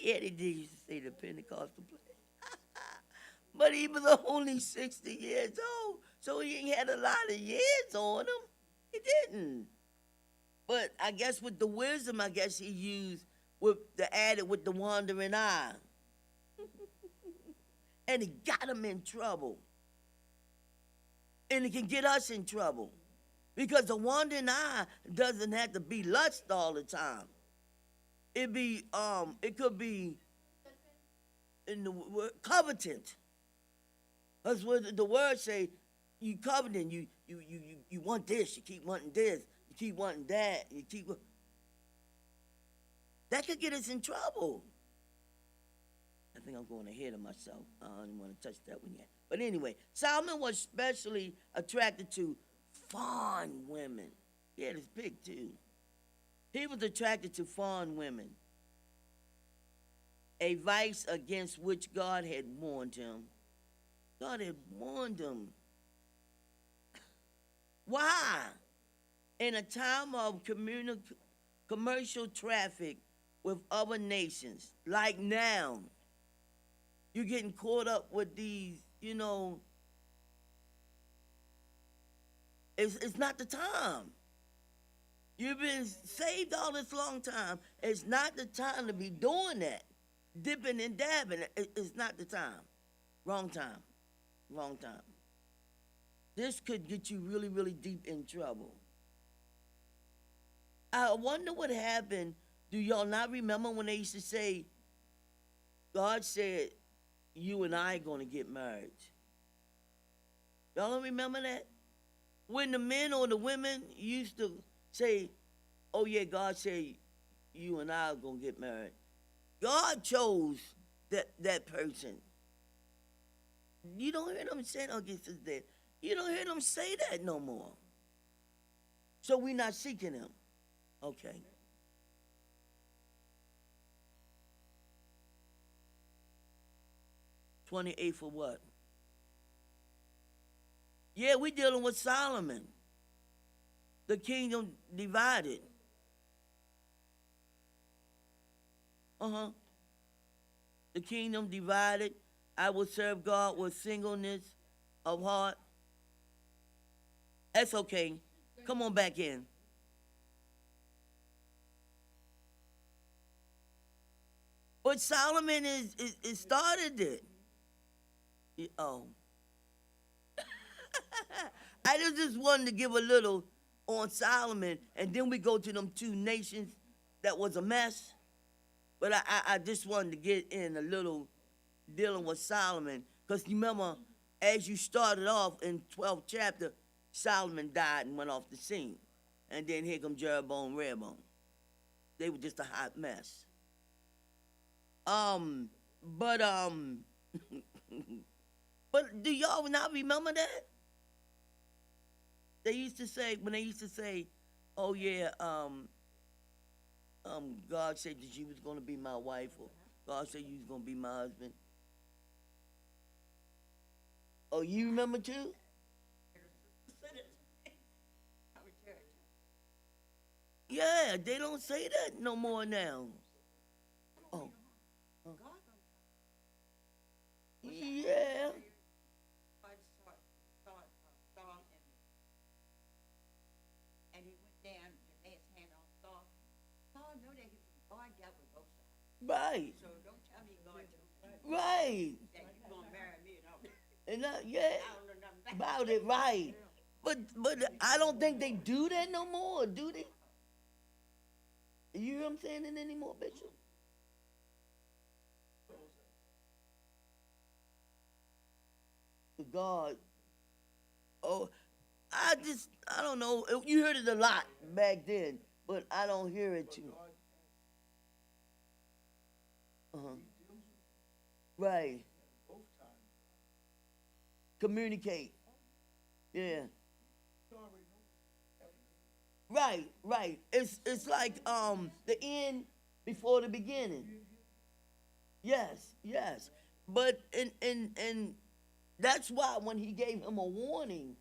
Yeah, they did used to say the Pentecostal play. But he was only 60 years old, so he ain't had a lot of years on him. He didn't. But I guess with the wisdom, I guess he used with the added with the wandering eye. And it got him in trouble. And it can get us in trouble. Because the wandering eye doesn't have to be lust all the time. It could be in the word covetant. That's what the word say. You coveting, you want this, you keep wanting this, you keep wanting that, you keep that could get us in trouble. I think I'm going ahead of myself. I don't want to touch that one yet. But anyway, Solomon was especially attracted to fond women. Yeah, it's big too. He was attracted to fond women, a vice against which God had warned him. God had warned him. Why? In a time of commercial traffic with other nations, like now, you're getting caught up with these, it's not the time. You've been saved all this long time. It's not the time to be doing that. Dipping and dabbing. It's not the time. Wrong time. Wrong time. This could get you really, really deep in trouble. I wonder what happened. Do y'all not remember when they used to say, God said, you and I are going to get married? Y'all don't remember that? When the men or the women used to say, oh yeah, God said you and I are going to get married. God chose that person. You don't hear them say, oh, this is that. You don't hear them say that no more. So we're not seeking him. Okay. $28 for what? Yeah, we dealing with Solomon. The kingdom divided. The kingdom divided. I will serve God with singleness of heart. That's okay. Come on back in. But Solomon is started it. Oh. I just wanted to give a little on Solomon, and then we go to them two nations that was a mess. But I just wanted to get in a little dealing with Solomon, because remember, as you started off in 12th chapter, Solomon died and went off the scene. And then here come Jeroboam, Rehoboam. They were just a hot mess. But but do y'all not remember that? They used to say, when they used to say, oh yeah, God said that you was gonna be my wife, or God said you was gonna be my husband. Oh, you remember too? Yeah, they don't say that no more now. Oh, oh. Yeah. Right. So don't tell me God right. That you gonna marry me and all. And yeah, I don't know nothing about it, right? But I don't think they do that no more, do they? You hear what I'm saying it anymore, Bishop? God. Oh, I don't know. You heard it a lot back then, but I don't hear it too. Uh-huh. Right. Communicate. Yeah. Right, right. It's like the end before the beginning. Yes, yes. But and that's why when he gave him a warning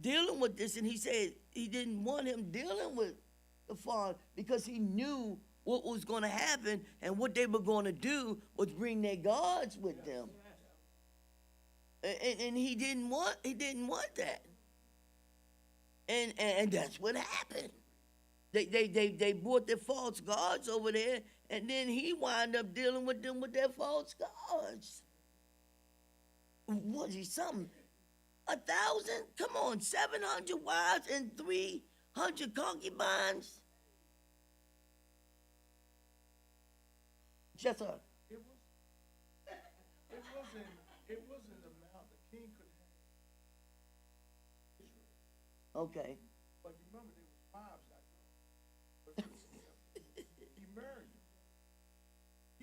dealing with this, and he said he didn't want him dealing with the farm because he knew what was going to happen, and what they were going to do was bring their gods with them. And he didn't want that. And that's what happened. They brought their false gods over there, and then he wound up dealing with them with their false gods. Was he something? 1,000? Come on, 700 wives and 300 concubines? Yes, sir. It wasn't the amount the king could have Israel. Okay. But you remember there was wives out there. He married them.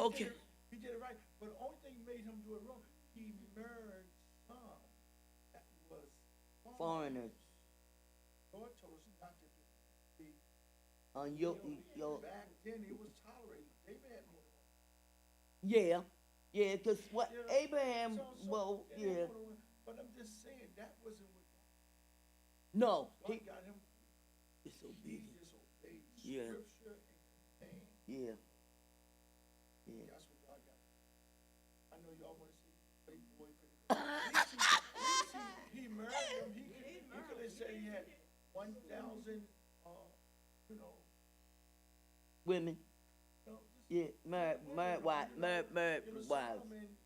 Okay. He did it right. But the only thing made him do it wrong, he married some that was Foreigners. God told us not to do it. On your Back then it was tolerated. They had more. yeah, because what You know, Abraham, so- well, and they yeah, wanna- But I'm just saying that wasn't what no, God he got him. He disobedient. disobeyed Yeah. scripture and command. Yeah, yeah. That's what God got. I know y'all want to see Playboy. At least he married him. He could have said he had 1,000, you know, Women, just, yeah, married wives, married you know, wives. Solomon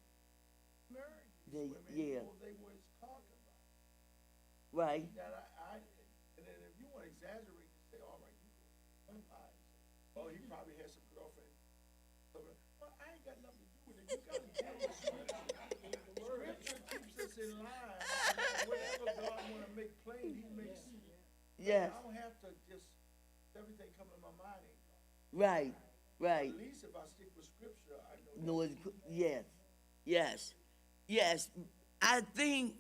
married these They- women, yeah. though they were his concubines. Right, That and then if you want to exaggerate and say, all right, you go one lie, oh, he probably had some girlfriend. Well, I ain't got nothing to do with it. You got to deal with scripture. Scripture keeps us in line. Whatever God want to make plain, he makes. yes, I don't have to just, everything come in my mind ain't God. right, right. At least if I stick with scripture, I know. No, yes. I think,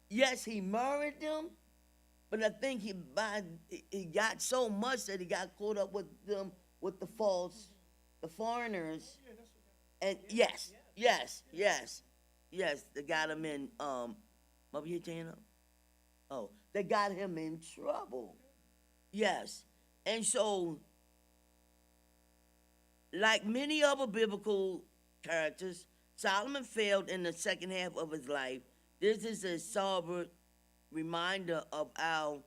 yes, he married them, but I think he got so much that he got caught up with them, with the foreigners, Yeah, that's what and yes, they got him in, what were you saying? Oh, they got him in trouble. Yes, and so, like many other biblical characters, Solomon failed in the second half of his life. This is a sober reminder of our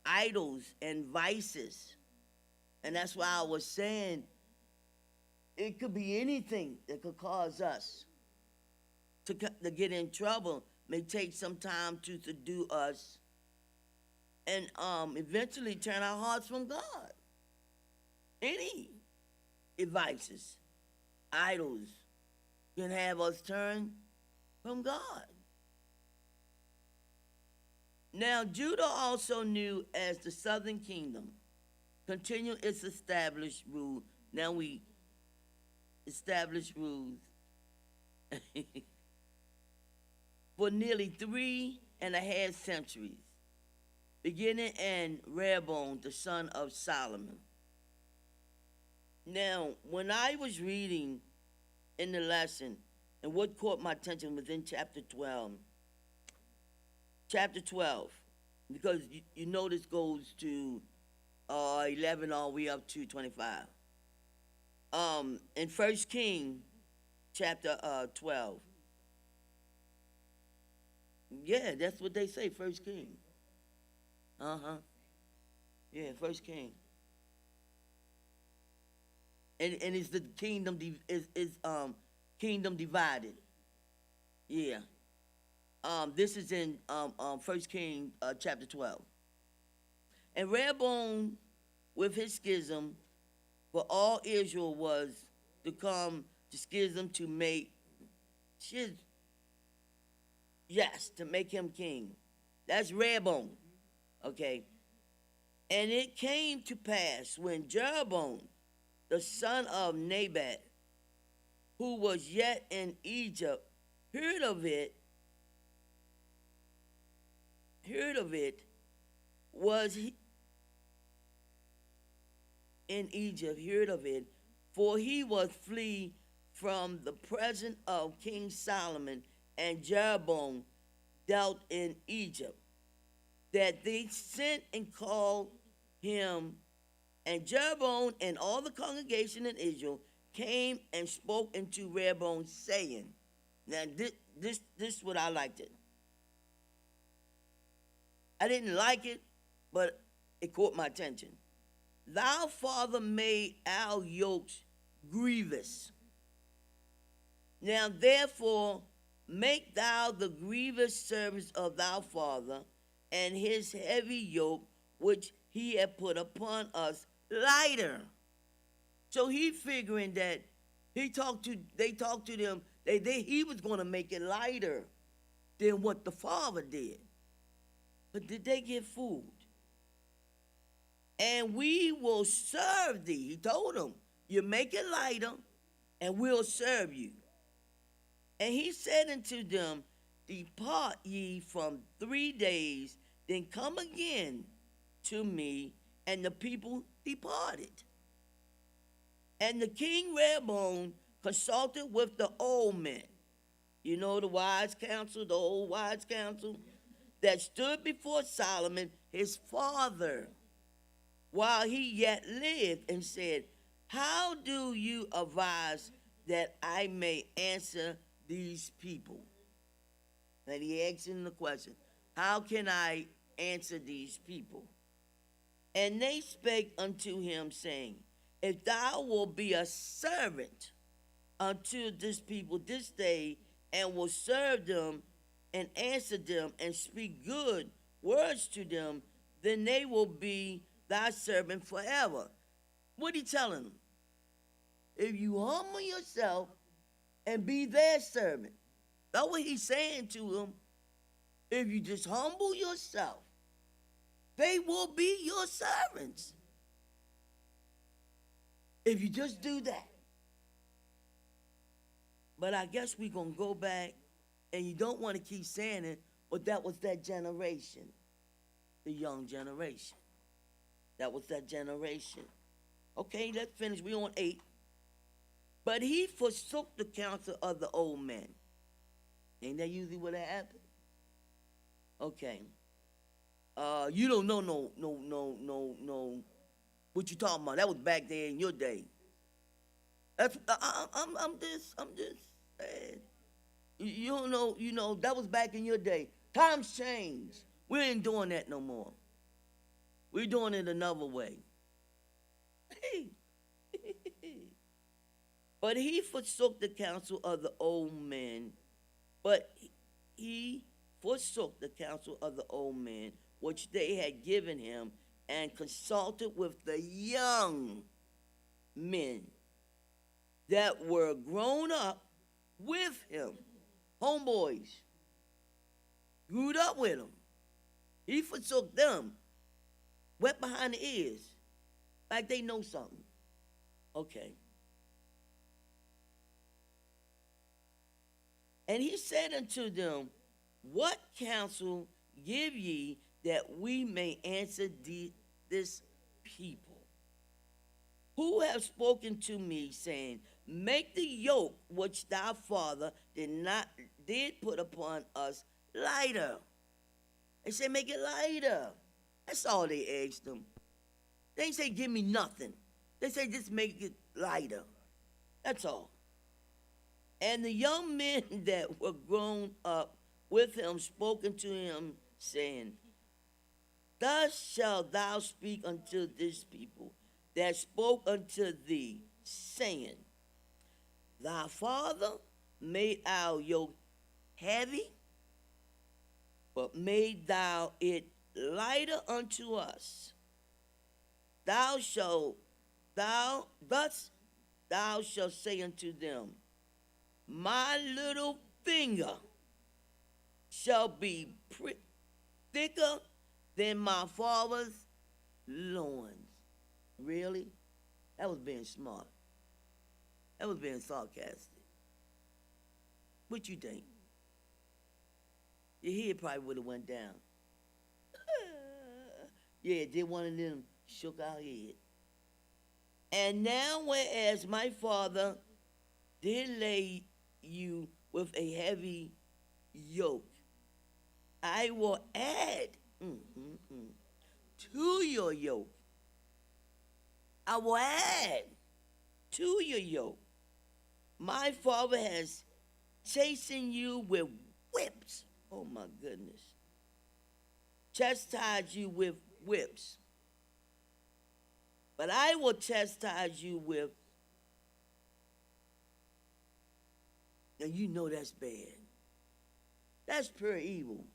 idols and vices. And that's why I was saying it could be anything that could cause us to get in trouble. May take some time to subdue us and eventually turn our hearts from God. Any vices, idols, can have us turn from God. Now, Judah also knew as the southern kingdom continued its established rule. Now we establish rules for nearly 3.5 centuries, beginning in Rehoboam, the son of Solomon. Now, when I was reading in the lesson, and what caught my attention was in chapter 12. Chapter 12, because you know this goes to 11 all the way up to 25. In 1 King, chapter 12. Yeah, that's what they say, 1 King. Yeah, 1 King. And it's the kingdom kingdom divided. Yeah. This is in 1 King chapter 12. And Rehoboam, with his schism, for all Israel was to come to schism to make to make him king. That's Rehoboam. Okay. And it came to pass when Jeroboam, the son of Nebat, who was yet in Egypt, heard of it, was he in Egypt, heard of it, for he was flee from the presence of King Solomon, and Jeroboam dealt in Egypt, that they sent and called him And Jeroboam and all the congregation in Israel came and spoke unto Rehoboam, saying, now this is what I liked it. I didn't like it, but it caught my attention. Thou, Father, made our yokes grievous. Now therefore make thou the grievous service of thy father and his heavy yoke which he had put upon us lighter. So he figuring that they talked to them, he was going to make it lighter than what the father did. But did they get food? And we will serve thee. He told them, you make it lighter, and we'll serve you. And he said unto them, depart ye from 3 days, then come again to me. And the people departed. And the king Rehoboam consulted with the old men. You know, the wise counsel, the old wise counsel, that stood before Solomon, his father, while he yet lived, and said, how do you advise that I may answer these people? And he asked him the question, how can I answer these people? And they spake unto him, saying, if thou wilt be a servant unto this people this day, and will serve them, and answer them, and speak good words to them, then they will be thy servant forever. What he telling them? If you humble yourself and be their servant. That's what he's saying to them. If you just humble yourself, they will be your servants. If you just do that. But I guess we're going to go back, and you don't want to keep saying it, but that was that generation, the young generation. That was that generation. Okay, let's finish. We're on 8. But he forsook the counsel of the old men. Ain't that usually what happened? Okay. You don't know no. What you talking about? That was back there in your day. That's I'm just saying. You don't know. You know that was back in your day. Times change. We ain't doing that no more. We're doing it another way. But he forsook the counsel of the old men. But he forsook the counsel of the old men, which they had given him, and consulted with the young men that were grown up with him. Homeboys. Grew up with him. He forsook them. Wet behind the ears. Like they know something. Okay. And he said unto them, what counsel give ye that we may answer this people? Who have spoken to me, saying, make the yoke which thy father did put upon us lighter. They said, make it lighter. That's all they asked them. They didn't say, give me nothing. They said, just make it lighter. That's all. And the young men that were grown up with him spoke unto him, saying, thus shalt thou speak unto this people that spoke unto thee, saying, thy father made our yoke heavy, but made thou it lighter unto us. Thus thou shalt say unto them, my little finger shall be thicker than my father's loins. Really? That was being smart. That was being sarcastic. What you think? Your head probably would have went down. Yeah, did one of them shook our head. And now whereas my father did lay you with a heavy yoke, I will add to your yoke. I will add to your yoke. My father has chastened you with whips. Oh my goodness. Chastised you with whips. But I will chastise you with, and you know that's bad. That's pure evil.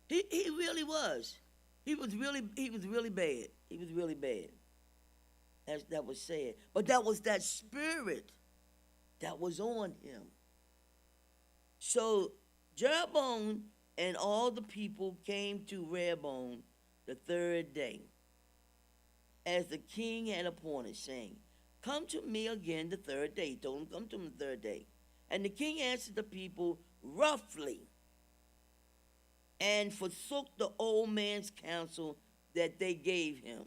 He really was. He was really bad. He was really bad. That was sad. But that was that spirit that was on him. So Jeroboam and all the people came to Rehoboam the third day, as the king had appointed, saying, come to me again the third day. He told him, come to him the third day. And the king answered the people roughly, and forsook the old man's counsel that they gave him.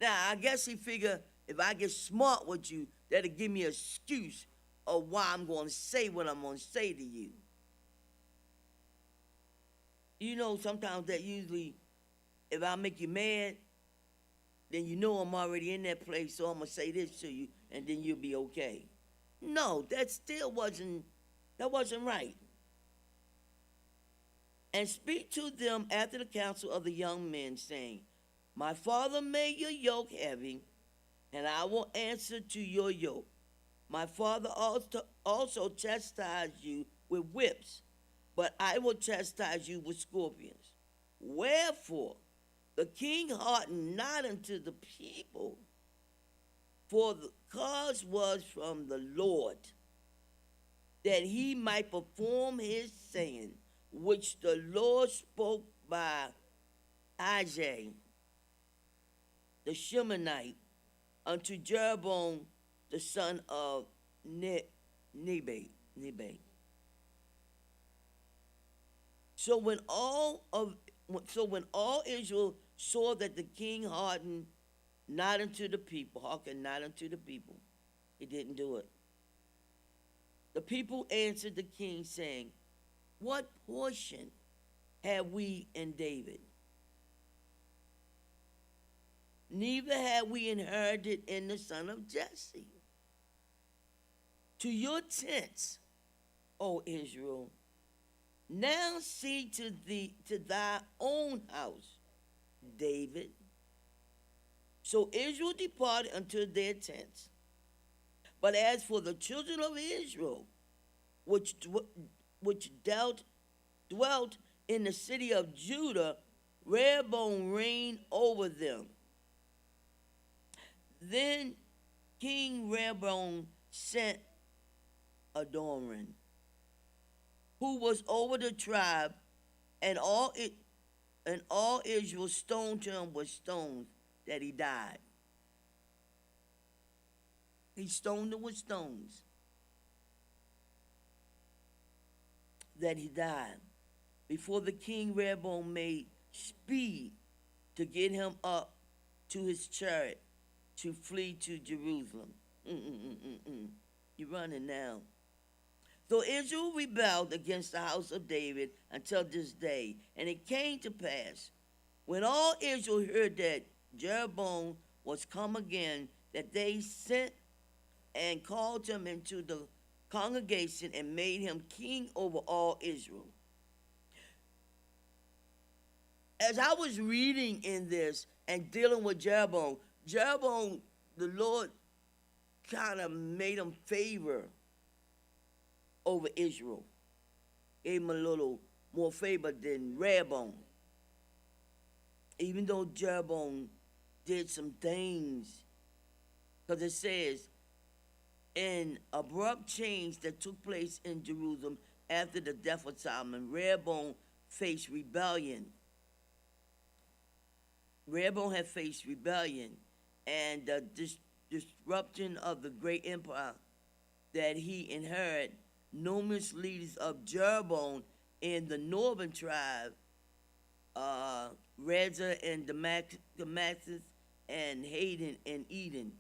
Now, I guess he figured, if I get smart with you, that'll give me an excuse of why I'm going to say what I'm going to say to you. You know, sometimes that usually, if I make you mad, then you know I'm already in that place, so I'm going to say this to you, and then you'll be okay. No, that still wasn't right. And speak to them after the counsel of the young men, saying, my father made your yoke heavy, and I will answer to your yoke. My father also chastised you with whips, but I will chastise you with scorpions. Wherefore, the king hearkened not unto the people, for the cause was from the Lord, that he might perform his saying, which the Lord spoke by Isaiah the Shemanite unto Jeroboam the son of Nebat. So when all Israel saw that the king hearkened not unto the people, he didn't do it. The people answered the king, saying, what portion have we in David? Neither have we inherited in the son of Jesse. To your tents, O Israel, now see to thy own house, David. So Israel departed unto their tents. But as for the children of Israel, which dwelt in the city of Judah, Rehoboam reigned over them. Then King Rehoboam sent Adoram, who was over the tribe, and all Israel stoned him with stones, that he died. He stoned him with stones, that he died. Before the king, Rehoboam made speed to get him up to his chariot to flee to Jerusalem. You're running now. So Israel rebelled against the house of David until this day. And it came to pass, when all Israel heard that Jeroboam was come again, that they sent and called him into the congregation and made him king over all Israel. As I was reading in this and dealing with Jeroboam, the Lord kind of made him favor over Israel. Gave him a little more favor than Rehoboam. Even though Jeroboam did some things, because it says, an abrupt change that took place in Jerusalem after the death of Solomon, Rehoboam faced rebellion. Rehoboam had faced rebellion and the disruption of the great empire that he inherited. Numerous leaders of Jeroboam in the northern tribe, Reza and Damascus and Hayden and Eden.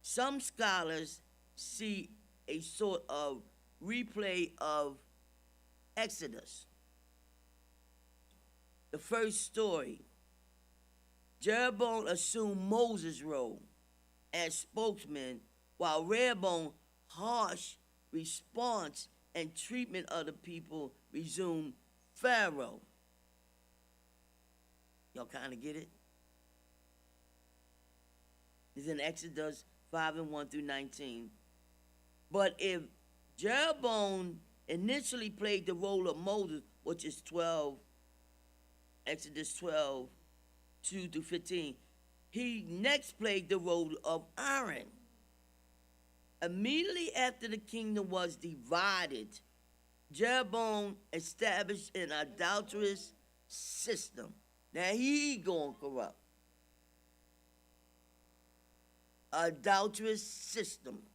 Some scholars see a sort of replay of Exodus, the first story. Jeroboam assumed Moses' role as spokesman, while Rehoboam's harsh response and treatment of the people resumed Pharaoh. Y'all kind of get it? It's in Exodus 5:1-19. But if Jeroboam initially played the role of Moses, which is Exodus 12:2-15, he next played the role of Aaron. Immediately after the kingdom was divided, Jeroboam established an adulterous system. Now he going corrupt. Adulterous system.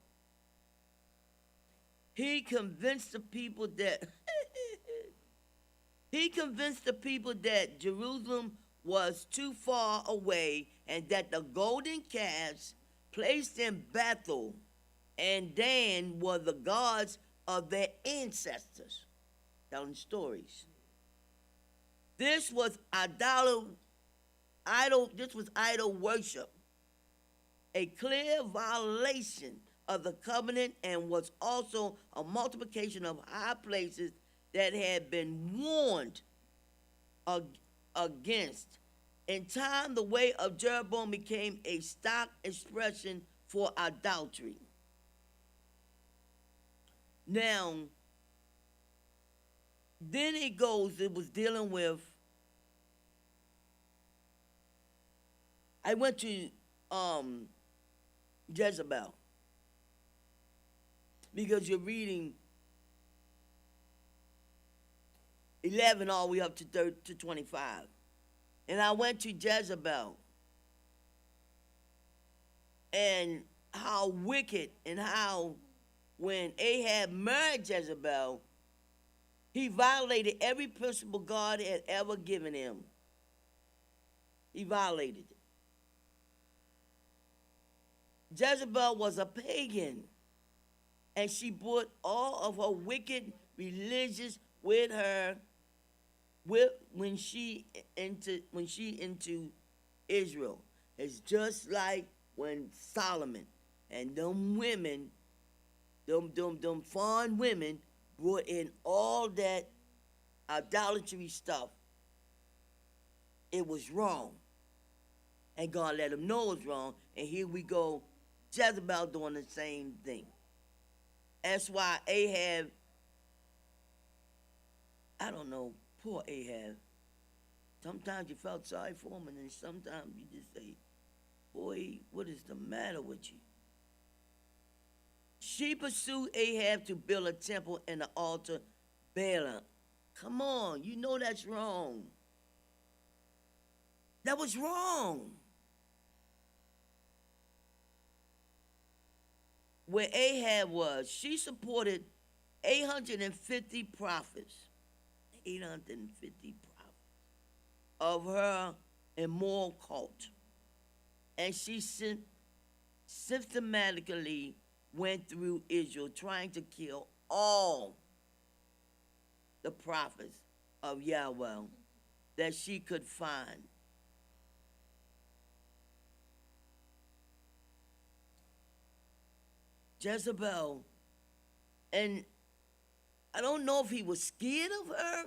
He convinced the people that Jerusalem was too far away and that the golden calves placed in Bethel and Dan were the gods of their ancestors. Telling stories. This was idol worship, a clear violation of the covenant, and was also a multiplication of high places that had been warned against. In time, the way of Jeroboam became a stock expression for adultery. Now, then it was dealing with, I went to Jezebel, because you're reading 11 all the way up to 25. And I went to Jezebel, and how wicked, and how when Ahab married Jezebel, he violated every principle God had ever given him. He violated it. Jezebel was a pagan, and she brought all of her wicked religions with her when she into Israel. It's just like when Solomon and them women, them foreign women, brought in all that idolatry stuff. It was wrong. And God let them know it was wrong. And here we go, Jezebel doing the same thing. That's why Ahab, I don't know, poor Ahab. Sometimes you felt sorry for him, and then sometimes you just say, boy, what is the matter with you? She pursued Ahab to build a temple and an altar Balaam. Come on, you know that's wrong. That was wrong. Where Ahab was, she supported 850 prophets. 850 prophets of her immoral cult. And she systematically went through Israel trying to kill all the prophets of Yahweh that she could find. Jezebel, and I don't know if he was scared of her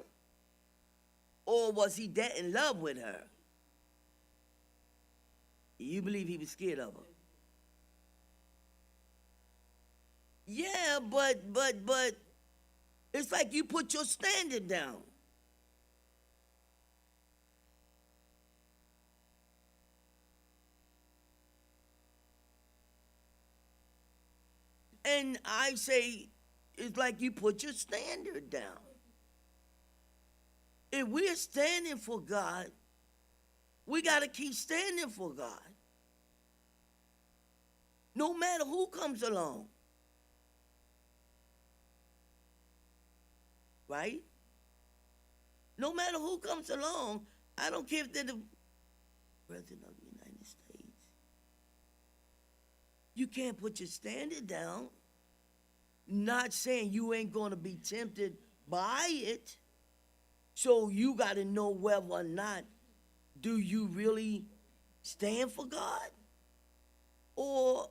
or was he that in love with her. You believe he was scared of her? Yeah, but it's like you put your standard down. And I say, it's like you put your standard down. If we're standing for God, we got to keep standing for God. No matter who comes along. Right? No matter who comes along, I don't care if they're the President of the United States. You can't put your standard down. Not saying you ain't going to be tempted by it. So you got to know whether or not do you really stand for God? Or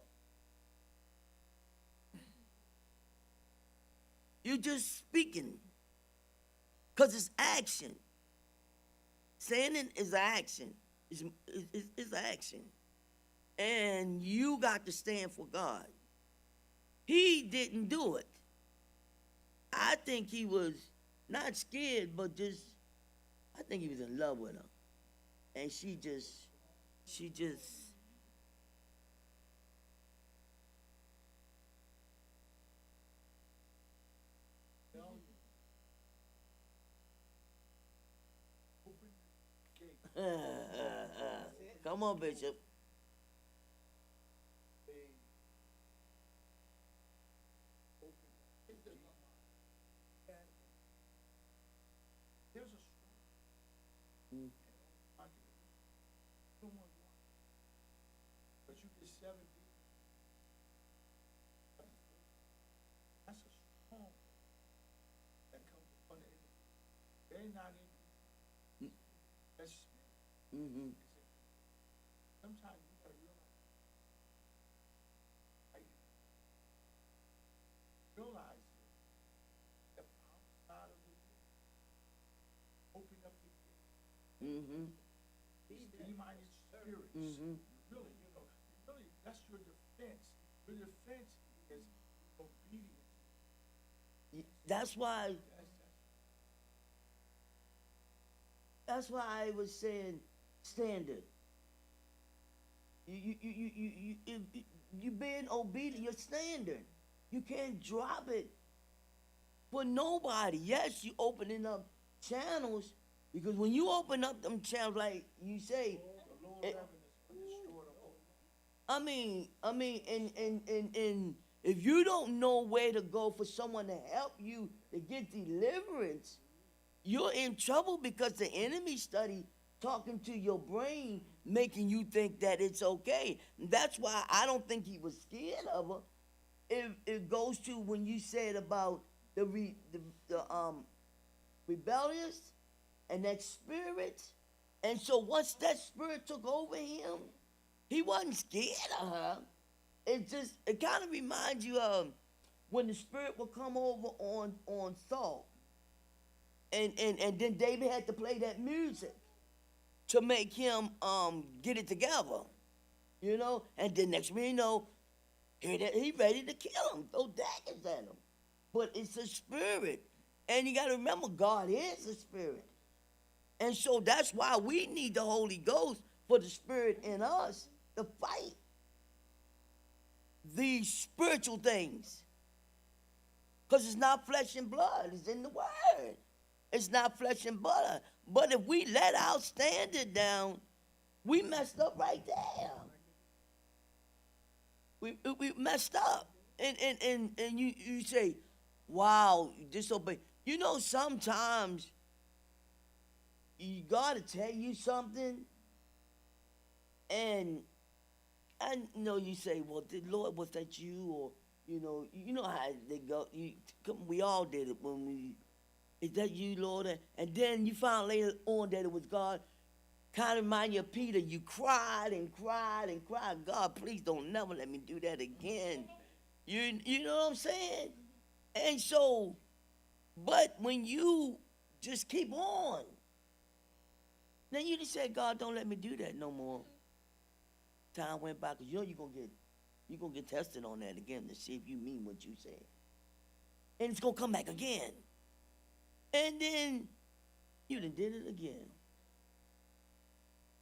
you're just speaking? Because it's action. Standing is action. It's action. And you got to stand for God. He didn't do it. I think he was not scared, but I think he was in love with her. And she just, come on, Bishop. There's a Mm. but you get 7 demons. That's a strong that comes upon the enemy. They're not in Mm. that spirit. Mm-hmm. Sometimes you gotta realize, like, realize the outside of the door. Open up the gate. Mm-hmm. These demonic spirits. Mm-hmm. Really, that's your defense. Your defense is obedience. That's why I was saying standard. You being obedient, you're standard. You can't drop it for nobody. Yes, you opening up channels, because when you open up them channels, like you say, The Lord it, heaven is going to destroy the whole. and if you don't know where to go for someone to help you to get deliverance, you're in trouble, because the enemy study talking to your brain, making you think that it's okay. That's why I don't think he was scared of her. It goes to when you said about the rebellious and that spirit. And so once that spirit took over him, he wasn't scared of her. It kind of reminds you of when the spirit would come over on Saul. And then David had to play that music to make him get it together. And then next thing you know, he ready to kill him, throw daggers at him. But it's a spirit. And you gotta remember, God is a spirit. And so that's why we need the Holy Ghost, for the spirit in us to fight these spiritual things. Because it's not flesh and blood, it's in the word. It's not flesh and blood. But if we let our standard down, we messed up right there. We messed up. And you say, wow, you disobey. Sometimes God will tell you something, and I know you say, well, Lord, was that you? Or, you know how they go. We all did it when is that you, Lord? And then you found later on that it was God. Kind of remind you of Peter. You cried and cried and cried. God, please don't never let me do that again. You know what I'm saying? And so, but when you just keep on, then you just said, God, don't let me do that no more. Time went by, because you're gonna get tested on that again to see if you mean what you said. And it's gonna come back again. And then you done did it again.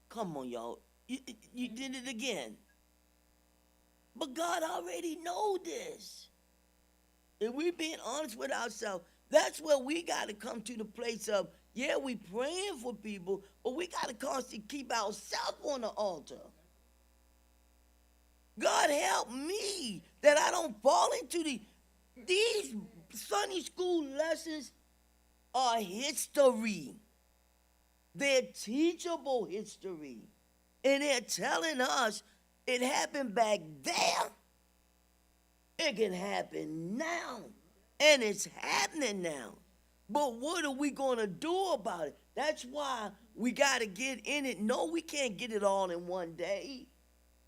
Come on, y'all. You did it again. But God already know this. If we being honest with ourselves, that's where we got to come to the place of, yeah, we praying for people, but we got to constantly keep ourselves on the altar. God help me that I don't fall into these Sunday school lessons are history. They're teachable history. And they're telling us it happened back there. It can happen now. And it's happening now. But what are we going to do about it? That's why We got to get in it. No, we can't get it all in one day.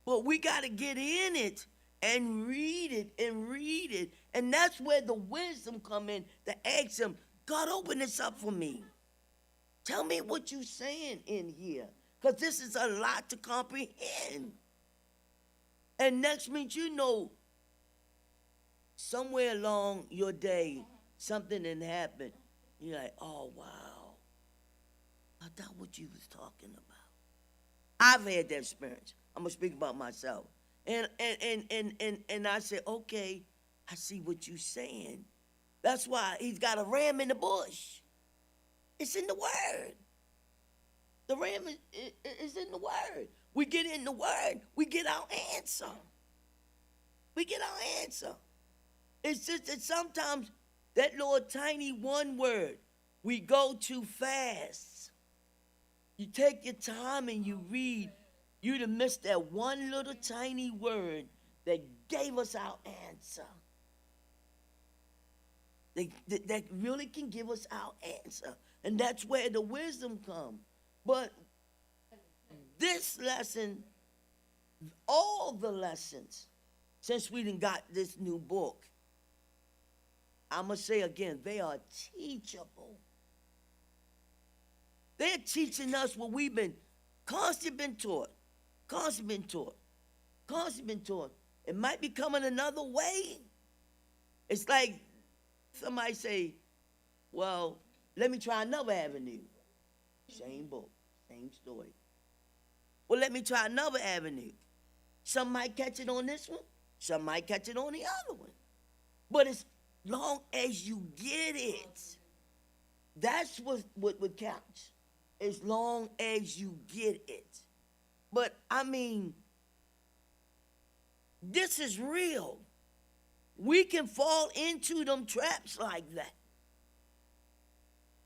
But we got to get in it and read it and read it. And that's where the wisdom come in to ask him, God, open this up for me. Tell me what you're saying in here. Because this is a lot to comprehend. And next minute, you know, somewhere along your day, something didn't happen. You're like, oh, wow. I thought what you was talking about. I've had that experience. I'm going to speak about myself. And I said, okay, I see what you're saying. That's why he's got a ram in the bush. It's in the word. The ram is in the word. We get in the word, we get our answer. We get our answer. It's just that sometimes that little tiny one word, we go too fast. You take your time and you read. You'd have missed that one little tiny word that gave us our answer. That really can give us our answer. And that's where the wisdom comes. But this lesson, all the lessons, since we done got this new book, I'm going to say again, they are teachable. They're teaching us what we've been constantly been taught. Constantly been taught. Constantly been taught. It might be coming another way. It's like somebody say, well, let me try another avenue. Same book, same story. Well, let me try another avenue. Some might catch it on this one. Some might catch it on the other one. But as long as you get it, that's what counts. As long as you get it. But, I mean, this is real. We can fall into them traps like that.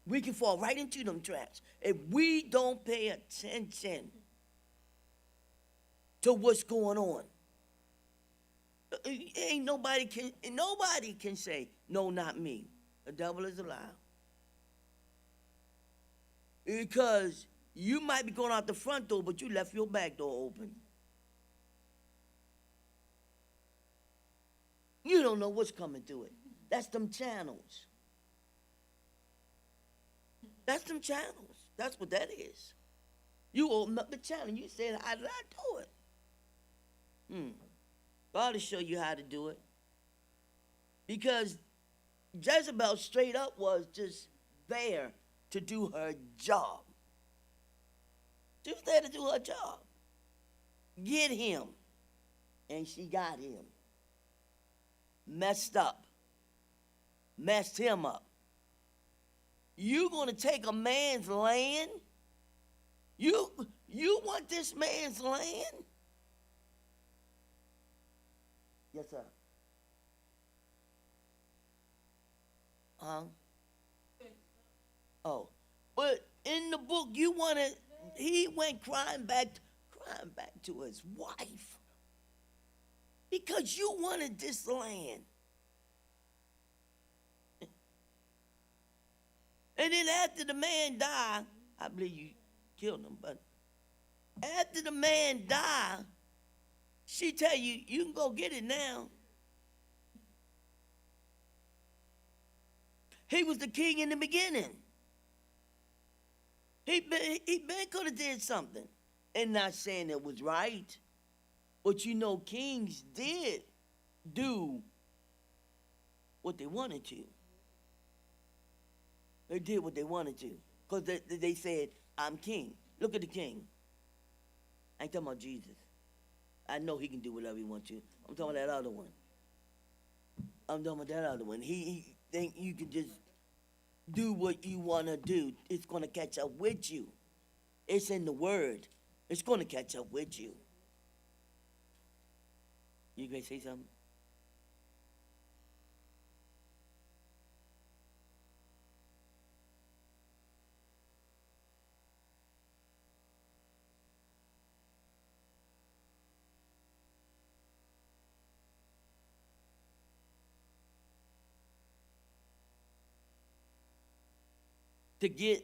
We can fall right into them traps if we don't pay attention to what's going on. Ain't nobody can say, no, not me. The devil is a lie. Because you might be going out the front door, but you left your back door open. You don't know what's coming through it. That's them channels. That's them channels. That's what that is. You open up the channel. You said, how did I do it? God will show you how to do it. Because Jezebel straight up was just there to do her job. She was there to do her job. Get him. And she got him. Messed up. Messed him up. You gonna take a man's land? You want this man's land? Yes, sir. Oh, but in the book, he went crying back to his wife because you wanted this land. And then after the man died, I believe you killed him, but after the man died, she tell you, you can go get it now. He was the king in the beginning. He been could have did something. And not saying it was right. But you know, kings did do what they wanted to. They did what they wanted to. Because they said, I'm king. Look at the king. I ain't talking about Jesus. I know he can do whatever he wants to. I'm talking about that other one. He think you can just do what you want to do. It's going to catch up with you. It's in the word. It's going to catch up with you. You going to say something? To get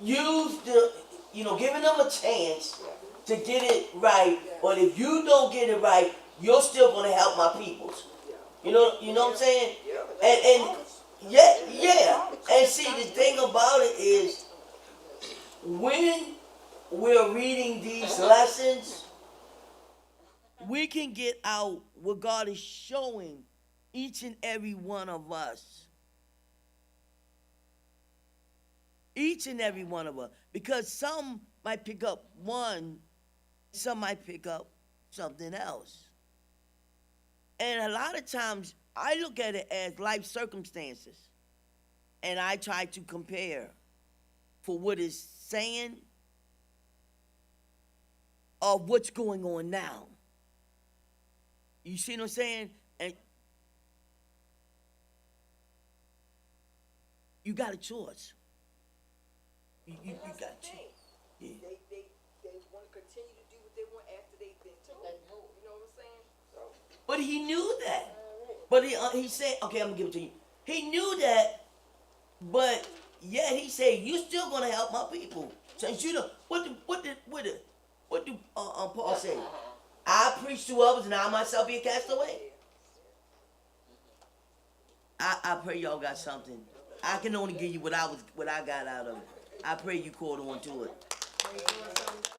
use the, giving them a chance to get it right. But if you don't get it right, you're still gonna help my peoples. You know what I'm saying? And yeah. And see, the thing about it is, when we're reading these lessons, we can get out what God is showing each and every one of us. Each and every one of us. Because some might pick up one, some might pick up something else. And a lot of times, I look at it as life circumstances. And I try to compare for what it's saying of what's going on now. You see what I'm saying? And you got a choice. You And that's got the a choice. thing. Yeah. They want to continue to do what they want after they've been told. You know what I'm saying? So, But he knew that. But he said, okay, I'm gonna give it to you. He knew that, but yet he said, "You still gonna help my people." Since you know what do Paul say? I preach to others, and I myself be a castaway. I pray y'all got something. I can only give you what I got out of it. I pray you caught on to it.